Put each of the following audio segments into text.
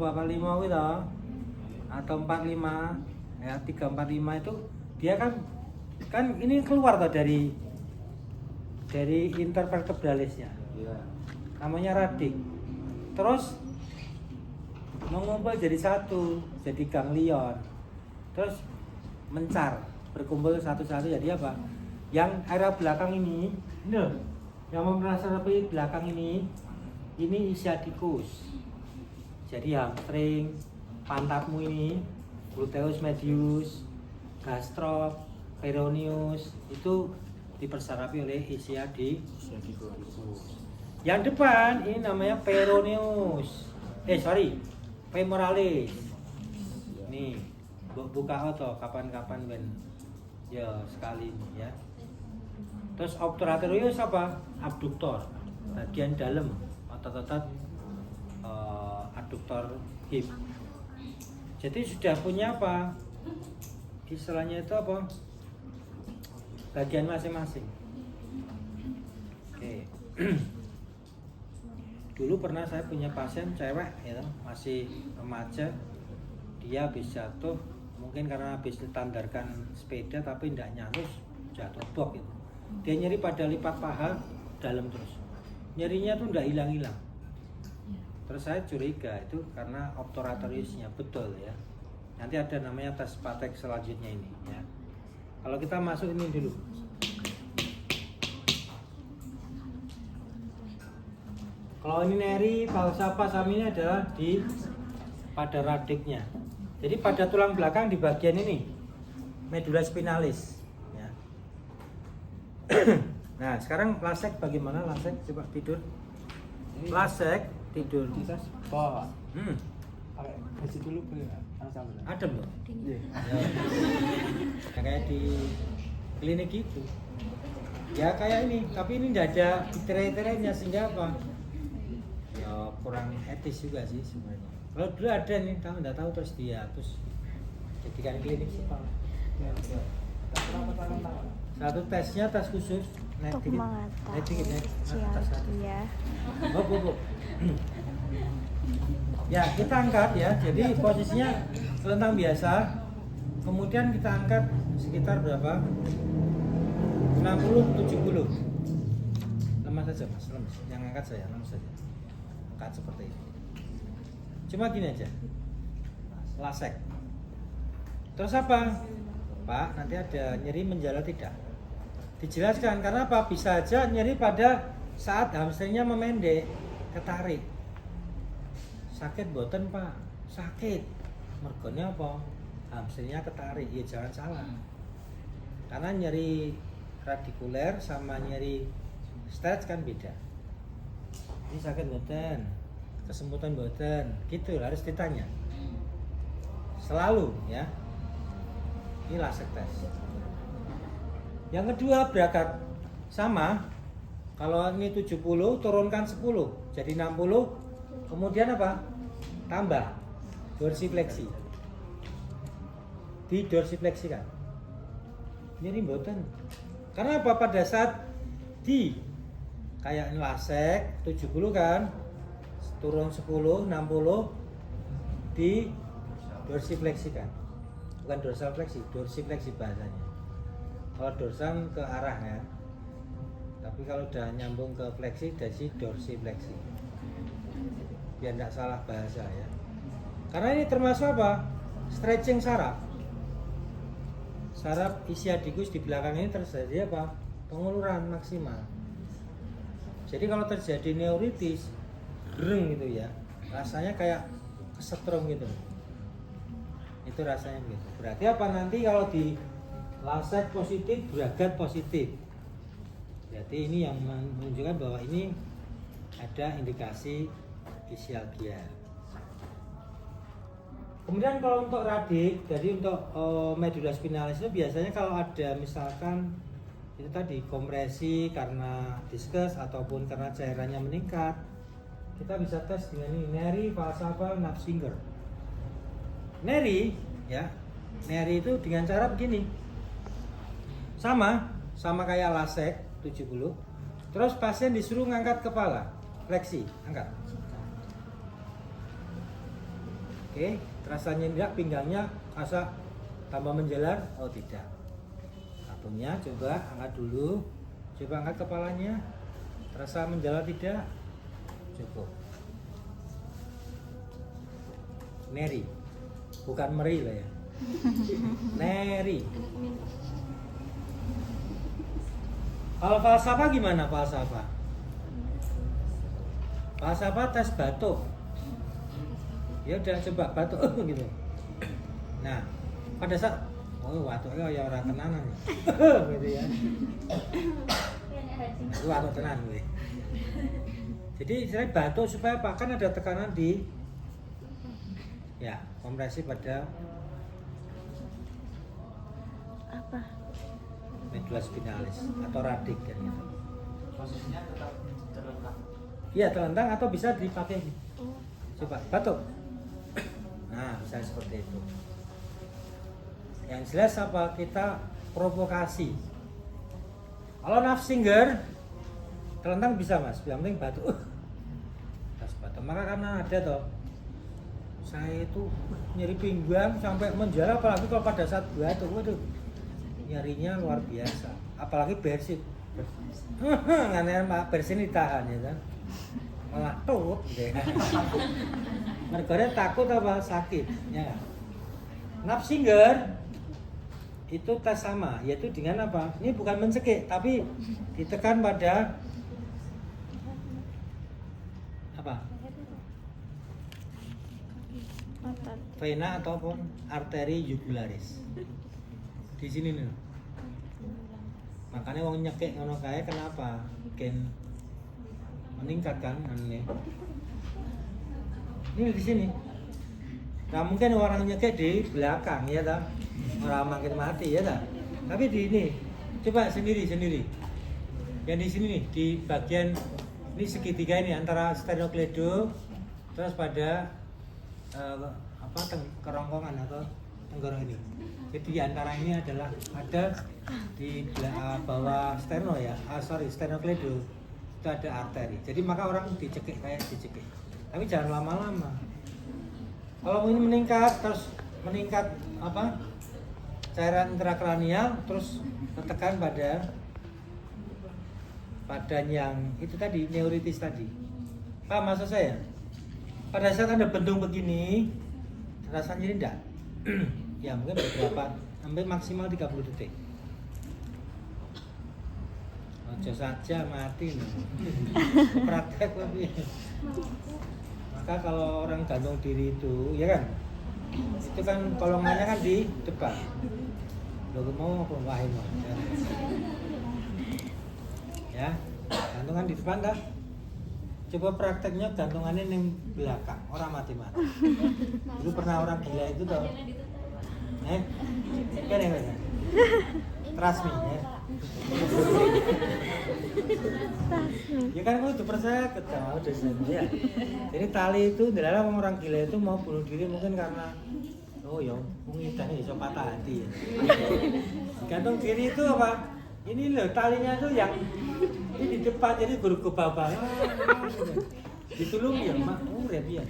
2/5 itu atau 45 ya 3/45 itu dia kan ini keluar tuh dari intervertebralisnya. Iya. Namanya radik. Terus mengumpul jadi satu, jadi ganglion. Terus mencar, berkumpul satu-satu jadi apa? Yang area belakang ini loh, yang memperasai belakang ini ischiadicus. Jadi hamstring, pantatmu ini, gluteus medius, gastro, peroneus itu dipersarapi oleh ischiadicus. Yang depan ini namanya peroneus. Femoralis. Nih, buka auto kapan-kapan ben. Ya, sekali ini ya. Terus obturatorius apa? Abduktor. Bagian dalam otot-otot aduktor hip. Jadi sudah punya apa? Istilahnya itu apa? Bagian masing-masing. Oke. Dulu pernah saya punya pasien cewek ya, masih remaja. Dia habis jatuh, mungkin karena habis ditandarkan sepeda tapi tidak nyalus, jatuh bok gitu. Dia nyeri pada lipat paha dalam terus. Nyerinya tuh tidak hilang-hilang. Terus saya curiga itu karena obturatoriusnya betul ya. Nanti ada namanya tes Patek selanjutnya ini ya. Kalau kita masuk ini dulu. Kalau ini neri, falsafah ini adalah pada radiknya. Jadi pada tulang belakang di bagian ini medula spinalis ya. Nah, sekarang lasek bagaimana lasek? Coba tidur. Lasek tidur. Kita bawa. Pakai besi dulu boleh nggak? Adem loh. Iya. Ya, kayak di klinik itu. Ya kayak ini, tapi ini tidak ada tirai-tirainya sehingga apa? Ya kurang etis juga sih sebenarnya. Kalau dulu ada nih, nggak tahu terus jadikan klinik spa. Satu tesnya tes khusus. Untuk mengetahui ya. Bu. Ya kita angkat ya, jadi posisinya telentang biasa. Kemudian kita angkat sekitar berapa? 60-70. Lemas saja mas, lemas. Yang angkat saya, lemas saja. Angkat seperti ini. Cuma gini aja. Lasek. Terus apa? Pak, nanti ada nyeri menjala tidak? Dijelaskan karena apa? Bisa aja nyeri pada saat hamstringnya memendek, ketarik. Sakit boten Pak? Sakit. Mergonya apa? Hamstringnya ketarik. Ya jangan salah. Karena nyeri radikuler sama nyeri stretch kan beda. Ini sakit boten, kesemutan boten, gitu harus ditanya. Selalu ya. Ini lasek tes. Yang kedua berangkat sama. Kalau ini 70 turunkan 10 jadi 60. Kemudian apa? Tambah dorsifleksi. Didorsifleksikan. Ini mboten. Karena apa? Pada saat kayak lasek 70 kan turun 10, 60 di dorsifleksikan. Bukan dorsal fleksi, dorsifleksi bahasanya. Kalau dorsal ke arah ya. Tapi kalau udah nyambung ke fleksi jadi dorsifleksi. Biar tidak salah bahasa ya. Karena ini termasuk apa? Stretching saraf. Saraf ischiadicus di belakang ini terjadi apa? Penguluran maksimal. Jadi kalau terjadi neuritis, gereng gitu ya. Rasanya kayak kesetrum gitu. Itu rasanya gitu. Berarti apa nanti kalau di lasek positif, bragat positif. Berarti ini yang menunjukkan bahwa ini ada indikasi ischialgia. Kemudian kalau untuk radik, jadi untuk medula spinalis itu biasanya kalau ada misalkan itu tadi kompresi karena diskus ataupun karena cairannya meningkat, kita bisa tes dengan ini neri, falsafah, Knapfinger. Neri, ya, neri itu dengan cara begini, sama kayak lasek 70. Terus pasien disuruh ngangkat kepala, fleksi, angkat. Oke, terasa nyendak pinggangnya, rasa tambah menjalar? Oh tidak. Satunya coba angkat dulu. Coba angkat kepalanya. Terasa menjalar tidak? Cukup. Neri. Bukan meri lah ya. Neri. Kalau falsafah gimana falsafah? Falsafah tes batuk. Ya udah coba batuk gitu. Nah, pada saat oh batuknya ya orang tenanan gitu ya. Nah, itu batuk tenan gue. Jadi saya batuk supaya apa? Kan ada tekanan di ya kompresi pada Apa? medula spinalis atau radik kan gitu. Posisinya tetap terlentang. Iya terlentang atau bisa dipakai. Coba batuk. Nah bisa seperti itu. Yang jelas apa kita provokasi. Kalau nafsinger terlentang bisa mas, yang penting batuk. Terus batuk. Maka karena ada toh, saya itu nyeri pinggang sampai menjala apalagi kalau pada saat batuk, waduh nyerinya luar biasa. Apalagi bersin. Nganeh mak bersin ditahan ya kan. Malah tut deh. Mereka takut apa sakit, ya kan? Nafsinger itu tes sama, yaitu dengan apa? Ini bukan mencekik, tapi ditekan pada apa? Vena ataupun arteri jugularis. Di sini nih. Makanya wong nyekik ngono kae kenapa? Gen meningkat kan ini. Ini di sini. Nah mungkin orang nyekik di belakang ya tak? Orang makin mati ya tak? Tapi di ini coba sendiri. Yang di sini nih di bagian ini segitiga ini antara sternocleido terus pada kerongkongan atau tenggorok ini. Jadi di antara ini adalah ada di bawah sterno ya, sternocleido itu ada arteri. Jadi maka orang dicekik kayak dicekik. Tapi jangan lama-lama. Kalau ini meningkat apa? Cairan intrakranial terus tertekan pada yang itu tadi neuritis tadi. Paham maksud saya? Pada saat Anda bentung begini, rasanya nyeri enggak? Ya mungkin beberapa sampai maksimal 30 detik. Ojo saja mati nih. Praktek lebih. Maka kalau orang gantung diri itu, ya kan? Itu kan kolongannya kan di depan. Lo mau apa wahai mau? Ya, gantungan di depan dah. Coba prakteknya gantungannya di belakang, orang mati-mati. Dulu pernah orang gila itu tau. Kan ya? Trust me ya. Ya kan aku percaya ketawa udah ya. Jadi tali itu dalam orang gila itu mau bunuh diri mungkin karena oh ya, pengitanya bisa patah hati ya. Gantung diri itu apa? Ini loh talinya tuh yang ini di depan jadi guru ke bawah. Ditulung ya mak, urip ya.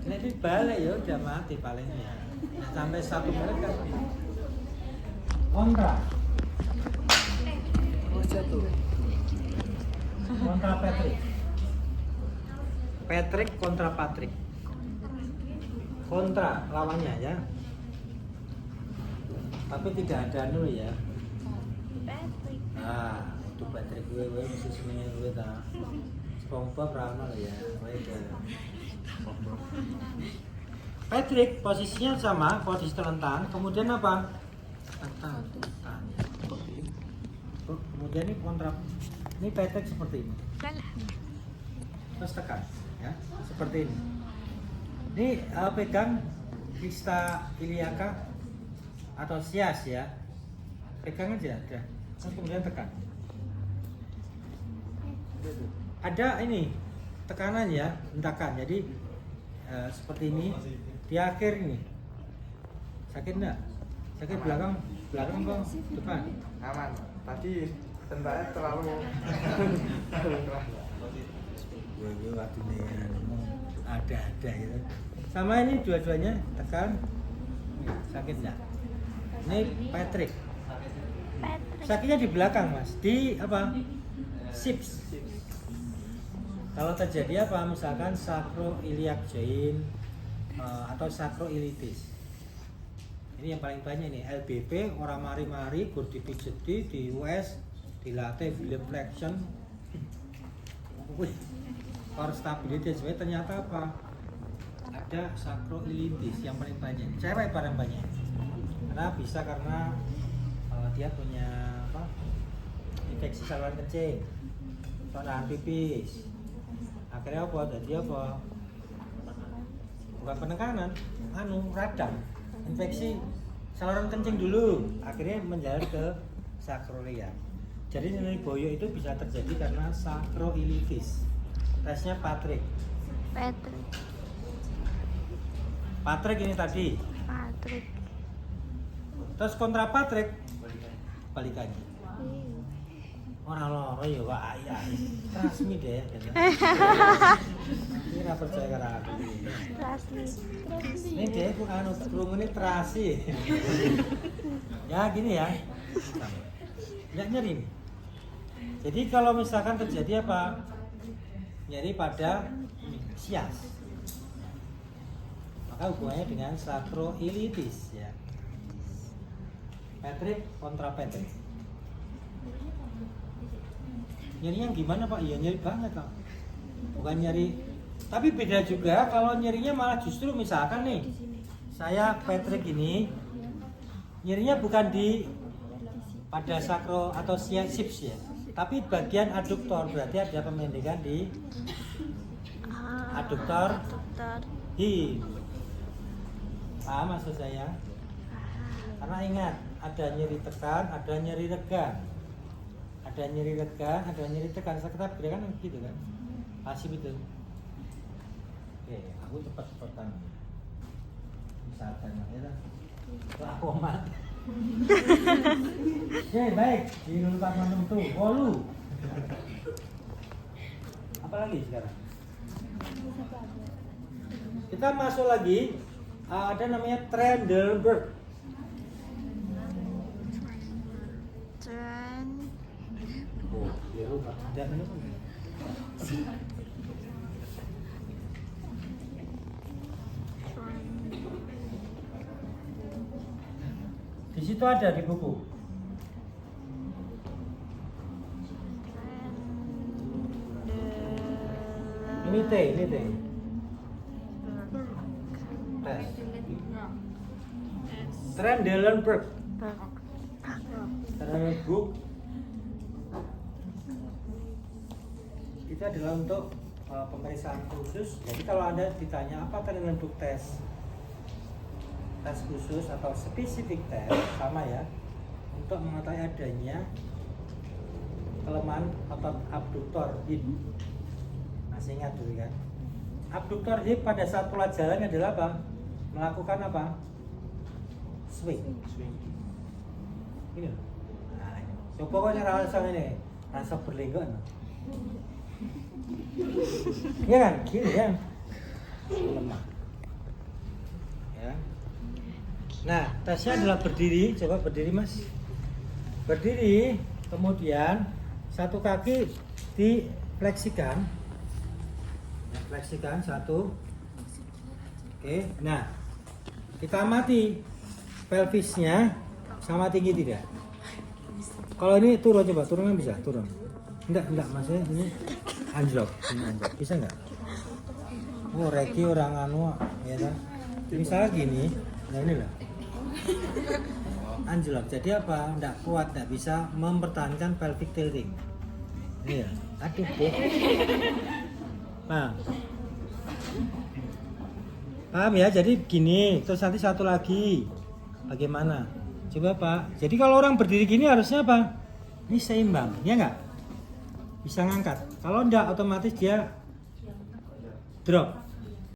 Nanti balik ya udah mati palingnya. Sampai 1 menit kan. Kontra. Kontra Patrick. Patrick kontra Patrick. Kontra lawannya ya. Tapi tidak ada dulu ya. Nah, itu Patrick gue mesti semuanya gue tak. SpongeBob ramah ya. Patrick posisinya sama, posisi terlentang. Kemudian apa? Tekan. Kemudian ini kontra. Ini Patrick seperti ini. Terus tekan, ya, seperti ini. Ini pegang vista iliaca atau sias ya. Pegang aja, udah. Terus kemudian tekan. Ada ini tekanan ya, hentakan. Jadi seperti ini di akhir ini. Sakit enggak? Sakit belakang kok depan. Aman. Tadi tentanya terlalu Gue waktu ini ada gitu. Sama ini dua-duanya tekan. Nih, sakit enggak? Ini Patrick. Patrick. Sakitnya di belakang mas, di apa? Sips. Kalau terjadi apa? Misalkan sacroiliac joint atau sacroiliitis. Ini yang paling banyak nih, LBP, orang mari-mari, gur dipijeti, di US, dilatih, William flexion. Wih, core stability sebenarnya ternyata apa? Ada sacroiliitis yang paling banyak. Cewek paling banyak. Karena bisa karena dia punya apa? Infeksi saluran kencing, nahan pipis. Akhirnya apa? Jadi apa? Bukan penekanan, radang. Infeksi saluran kencing dulu, akhirnya menjalar ke sacroiliac. Jadi nilai boyo itu bisa terjadi karena sacroiliitis. Tesnya Patrick. Patrick ini tadi. Patrick. Terus kontra Patrick balikannya. Orang loro ya Pak ayah. Transmit deh. Ini nggak percaya karena aku. Ini dia aku kerungunnya terasi. Ya gini ya. Nggak nyeri nih. Jadi kalau misalkan terjadi apa? Nyeri pada sias. Maka hubungannya dengan sacroiliitis ya. Patrick kontra Patrick. Nyerinya gimana Pak? Iya nyeri banget Pak. Bukan nyeri, tapi beda juga kalau nyerinya malah justru misalkan nih, saya Patrick ini nyerinya bukan di pada sakro atau sips ya, tapi bagian aduktor, berarti ada pemendekan di aduktor hip. Paham maksud saya? Karena ingat, ada nyeri tekan, ada nyeri regan. Ada nyeri regan, ada nyeri tekan. Kita bedakan gitu kan? Pasif itu. Oke, aku cepat-cepatan. Misalkan ya lah. Aku amat. Oke, baik. Di dulu Pak Manum tuh, bolu. Apa lagi sekarang? Kita masuk lagi. Ada namanya Trendelenburg. Oh, ya lupa. Dan ini di situ ada di buku. Ini T. Tes. Trendelenburg. Trendelenburg. Itu adalah untuk pemeriksaan khusus. Jadi kalau Anda ditanya apa Trendelenburg tes khusus atau spesifik tes, sama ya, untuk mengetahui adanya kelemahan otot abduktor hip. Masih ingat dulu kan? Abduktor hip pada saat pola jalan adalah apa? Melakukan apa? Swing. Ini loh. Nah, ini. Coba kau rasa ini, rasa berlenggot. Iya kan? Gini ya. Lemah. Ya. Nah, tesnya adalah berdiri. Coba berdiri mas. Berdiri, kemudian satu kaki difleksikan. Ya, fleksikan satu. Oke. Nah, kita amati pelvisnya sama tinggi tidak. Kalau ini turun, coba turun bisa turun. Enggak maksudnya ini anjlok, bisa enggak? Oh, Reki orang anu ya kan. Misalnya gini, nah ini lah. Anjlok. Jadi apa? Enggak kuat, enggak bisa mempertahankan pelvic tilting. Ini ya. Aduh, Bu. Nah. Paham ya? Jadi gini, terus nanti satu lagi. Bagaimana? Coba Pak. Jadi kalau orang berdiri gini harusnya apa? Ini seimbang, ya enggak? Bisa ngangkat. Kalau enggak otomatis dia drop.